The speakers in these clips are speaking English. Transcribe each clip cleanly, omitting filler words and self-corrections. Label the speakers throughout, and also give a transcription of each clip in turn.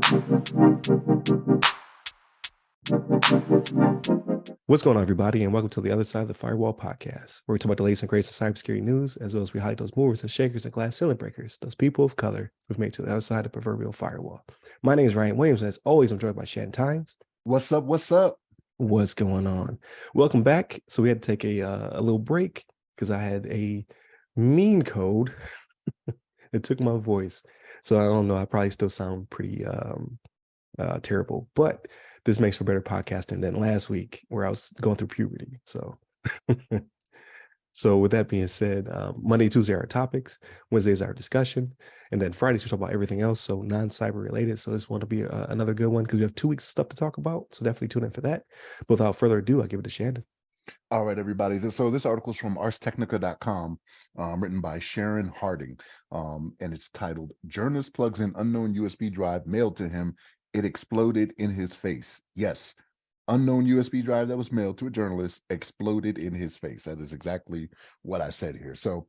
Speaker 1: What's going on, everybody, and welcome to the other side of the Firewall podcast, where we talk about the latest and greatest of cybersecurity news, as well as we highlight those movers and shakers and glass ceiling breakers, those people of color who've made it to the other side of the proverbial firewall. My name is Ryan Williams, and as always, I'm joined by Shannon.
Speaker 2: What's up? What's up?
Speaker 1: What's going on? Welcome back. So we had to take a little break because I had a mean cold. It took my voice. So I don't know. I probably still sound pretty terrible, but this makes for better podcasting than last week where I was going through puberty. So with that being said, Monday, Tuesday are our topics, Wednesdays are our discussion, and then Fridays we talk about everything else, so non-cyber related. So this one will be another good one because we have 2 weeks of stuff to talk about. So definitely tune in for that. But without further ado, I'll give it to Shannon.
Speaker 2: All right, everybody. So this article is from arstechnica.com, written by Sharon Harding, and it's titled, "Journalist Plugs in Unknown USB Drive Mailed to Him. It Exploded in His Face." Yes, unknown USB drive that was mailed to a journalist exploded in his face. That is exactly what I said here. So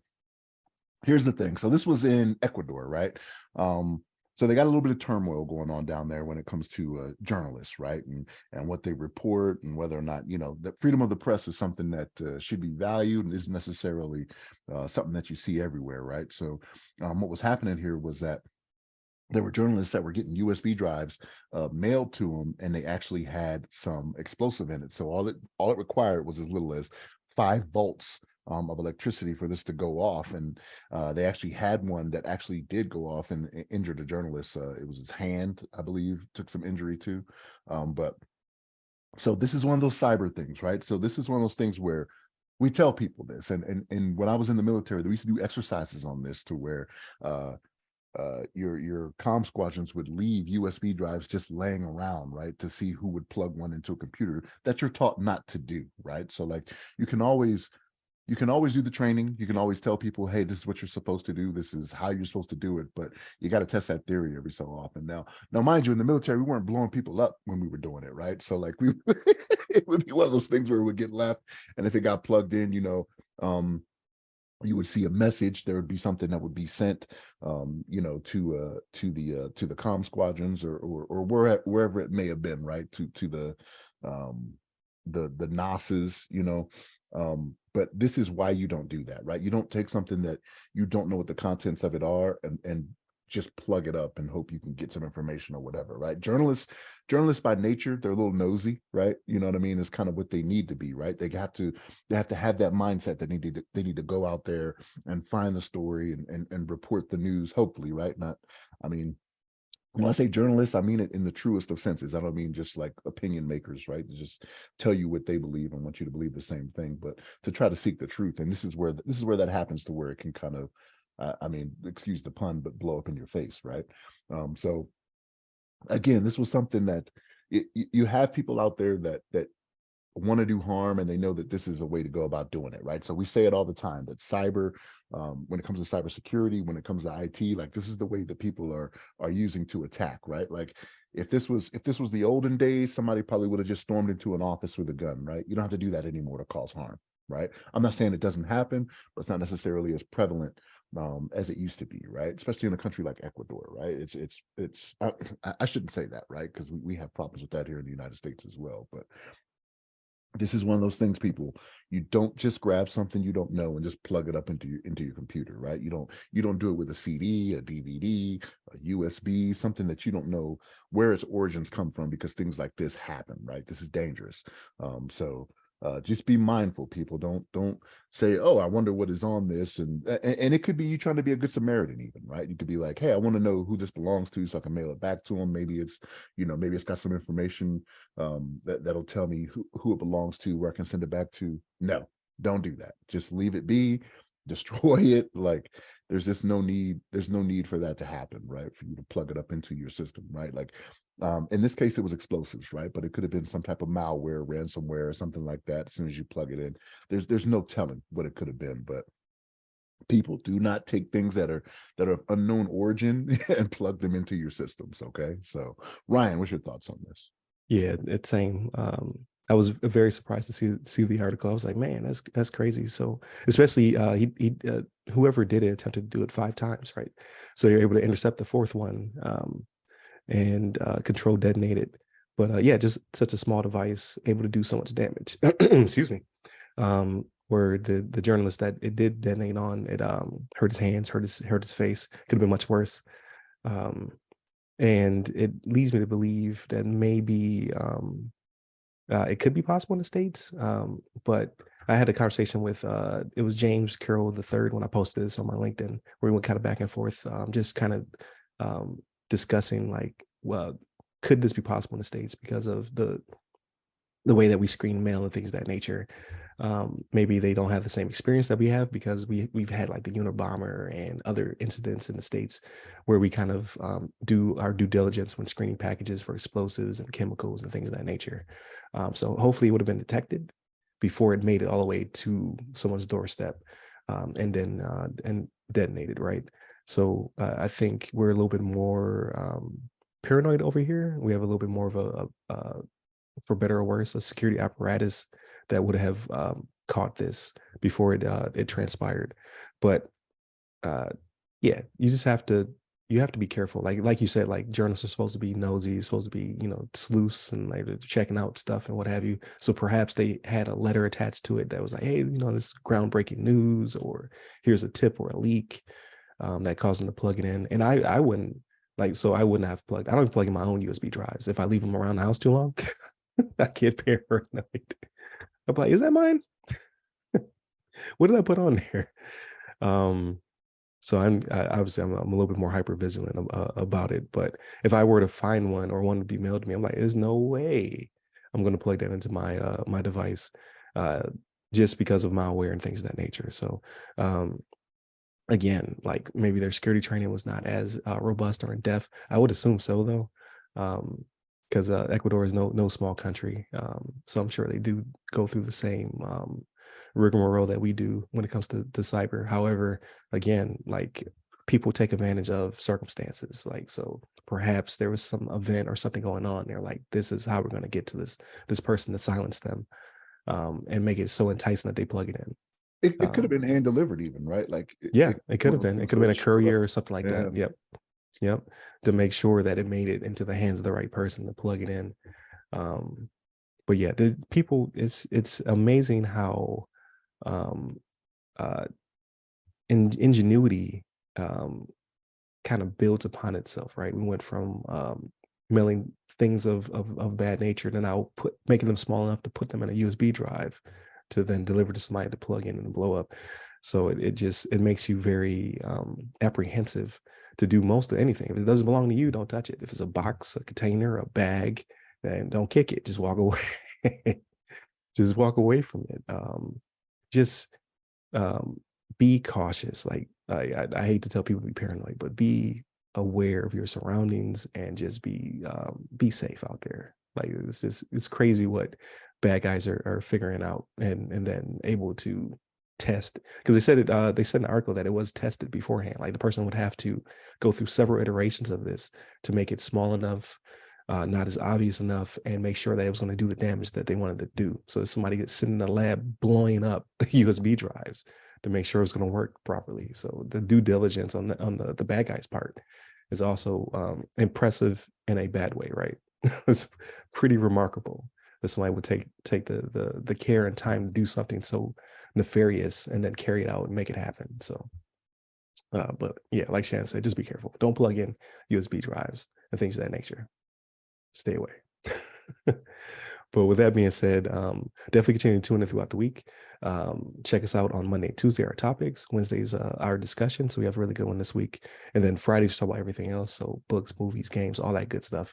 Speaker 2: here's the thing. So this was in Ecuador, right? So they got a little bit of turmoil going on down there when it comes to journalists, right? And what they report and whether or not, the freedom of the press is something that should be valued and isn't necessarily something that you see everywhere, right? So what was happening here was that there were journalists that were getting USB drives mailed to them, and they actually had some explosive in it. So all it required was as little as 5 volts of electricity for this to go off. And they actually had one that actually did go off and injured a journalist. It was his hand, I believe, took some injury too. But so this is one of those cyber things, right? So this is one of those things where we tell people this. And when I was in the military, we used to do exercises on this to where your comm squadrons would leave USB drives just laying around, right, to see who would plug one into a computer that you're taught not to do, right? So like you can always do the training. You can always tell people, hey, this is what you're supposed to do. This is how you're supposed to do it. But you got to test that theory every so often. Now, mind you, in the military, we weren't blowing people up when we were doing it, right? So like it would be one of those things where it would get left, and if it got plugged in, you would see a message. There would be something that would be sent, to the comm squadrons or wherever it may have been, right, to the NOSes, but this is why you don't do that, right? You don't take something that you don't know what the contents of it are and just plug it up and hope you can get some information or whatever, right? Journalists by nature, they're a little nosy, right? You know what I mean? It's kind of what they need to be, right? They have to have that mindset that they need to go out there and find the story and report the news, hopefully, right? When I say journalists, I mean it in the truest of senses. I don't mean just like opinion makers, right? To just tell you what they believe and want you to believe the same thing, but to try to seek the truth. And this is where that happens to where it can kind of, excuse the pun, but blow up in your face, right? So again, this was something that you have people out there that want to do harm, and they know that this is a way to go about doing it, right? So we say it all the time that cyber, when it comes to cybersecurity, when it comes to IT, like this is the way that people are using to attack, right? Like if this was the olden days, somebody probably would have just stormed into an office with a gun, right? You don't have to do that anymore to cause harm, right? I'm not saying it doesn't happen, but it's not necessarily as prevalent as it used to be, right? Especially in a country like Ecuador, right? I shouldn't say that, right? Because we have problems with that here in the United States as well. But this is one of those things, people. You don't just grab something you don't know and just plug it up into your computer, right? You don't do it with a CD, a DVD, a USB, something that you don't know where its origins come from, because things like this happen, right? This is dangerous. So just be mindful, people. Don't say, oh, I wonder what is on this, and it could be you trying to be a good Samaritan, even, right? You could be like, hey, I want to know who this belongs to so I can mail it back to them. Maybe it's got some information that'll tell me who it belongs to, where I can send it back to. No, don't do that. Just leave it be, destroy it. Like there's no need for that to happen, right? For you to plug it up into your system, right? Like in this case, it was explosives, right? But it could have been some type of malware, ransomware, or something like that. As soon as you plug it in, there's no telling what it could have been. But people, do not take things that are of unknown origin and plug them into your systems. Okay. So Ryan, what's your thoughts on this?
Speaker 1: Yeah, it's same. I was very surprised to see the article. I was like, man, that's crazy. So especially he whoever did it attempted to do it 5 times, right? So you're able to intercept the 4th one. and control detonated. But yeah, just such a small device able to do so much damage. Excuse me. Where the journalist that it did detonate on, it hurt his hands, hurt his face. Could have been much worse. Um, and it leads me to believe that maybe it could be possible in the States. But I had a conversation with it was James Carroll the third when I posted this on my LinkedIn, where we went kind of back and forth, just kind of discussing like, well, could this be possible in the States because of the way that we screen mail and things of that nature. Maybe they don't have the same experience that we have because we've had like the Unabomber and other incidents in the States where we kind of do our due diligence when screening packages for explosives and chemicals and things of that nature. So hopefully it would have been detected before it made it all the way to someone's doorstep, and then and detonated, right? So I think we're a little bit more paranoid over here. We have a little bit more of a for better or worse, a security apparatus that would have caught this before it transpired. But yeah, you have to be careful. Like you said, like journalists are supposed to be nosy, supposed to be sleuths and like checking out stuff and what have you. So perhaps they had a letter attached to it that was like, hey, this is groundbreaking news, or here's a tip or a leak that caused them to plug it in. And I wouldn't I wouldn't have plugged. I don't even plug in my own USB drives if I leave them around the house too long. I get paranoid. I'm like, is that mine? What did I put on there? Um, so obviously I'm a little bit more hyper vigilant about it. But if I were to find one or one to be mailed to me, I'm like, there's no way I'm going to plug that into my device, uh, just because of malware and things of that nature. So again, like maybe their security training was not as robust or in depth. I would assume so though. Because Ecuador is no small country, so I'm sure they do go through the same rigmarole that we do when it comes to cyber. However, again, like people take advantage of circumstances, like so perhaps there was some event or something going on. They're like, this is how we're going to get to this person to silence them, and make it so enticing that they plug it in.
Speaker 2: It could have been hand delivered even, right? Like
Speaker 1: Yeah, it could have been. It could have been a courier or something like
Speaker 2: yeah.
Speaker 1: that. Yep. Yep. To make sure that it made it into the hands of the right person to plug it in. Um, but yeah, the people, it's amazing how um, uh, ingenuity kind of builds upon itself, right? We went from mailing things of bad nature to now making them small enough to put them in a USB drive to then deliver to somebody to plug in and blow up. So it makes you very apprehensive to do most of anything. If it doesn't belong to you, don't touch it. If it's a box, a container, a bag, then don't kick it. Just walk away. Just walk away from it. Just be cautious. Like I hate to tell people to be paranoid, but be aware of your surroundings and just be safe out there. Like it's crazy what bad guys are figuring out and then able to test, because they said in the article that it was tested beforehand. Like the person would have to go through several iterations of this to make it small enough, not as obvious enough, and make sure that it was going to do the damage that they wanted to do. So somebody gets sitting in the lab blowing up USB drives to make sure it's going to work properly. So the due diligence on the bad guy's part is also impressive in a bad way, right? It's pretty remarkable that somebody would take the care and time to do something so nefarious and then carry it out and make it happen. So but yeah, like Shannon said, just be careful. Don't plug in USB drives and things of that nature. Stay away. But with that being said, definitely continue to tune in throughout the week. Check us out on Monday and Tuesday, our topics. Wednesdays, our discussion. So we have a really good one this week. And then Fridays, we talk about everything else. So books, movies, games, all that good stuff.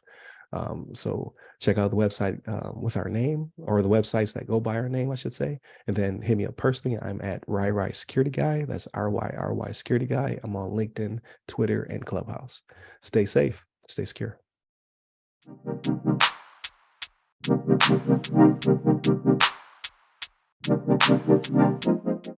Speaker 1: So check out the website with our name, or the websites that go by our name, I should say. And then hit me up personally. I'm at RyRy Security Guy. That's RYRY Security Guy. I'm on LinkedIn, Twitter, and Clubhouse. Stay safe. Stay secure.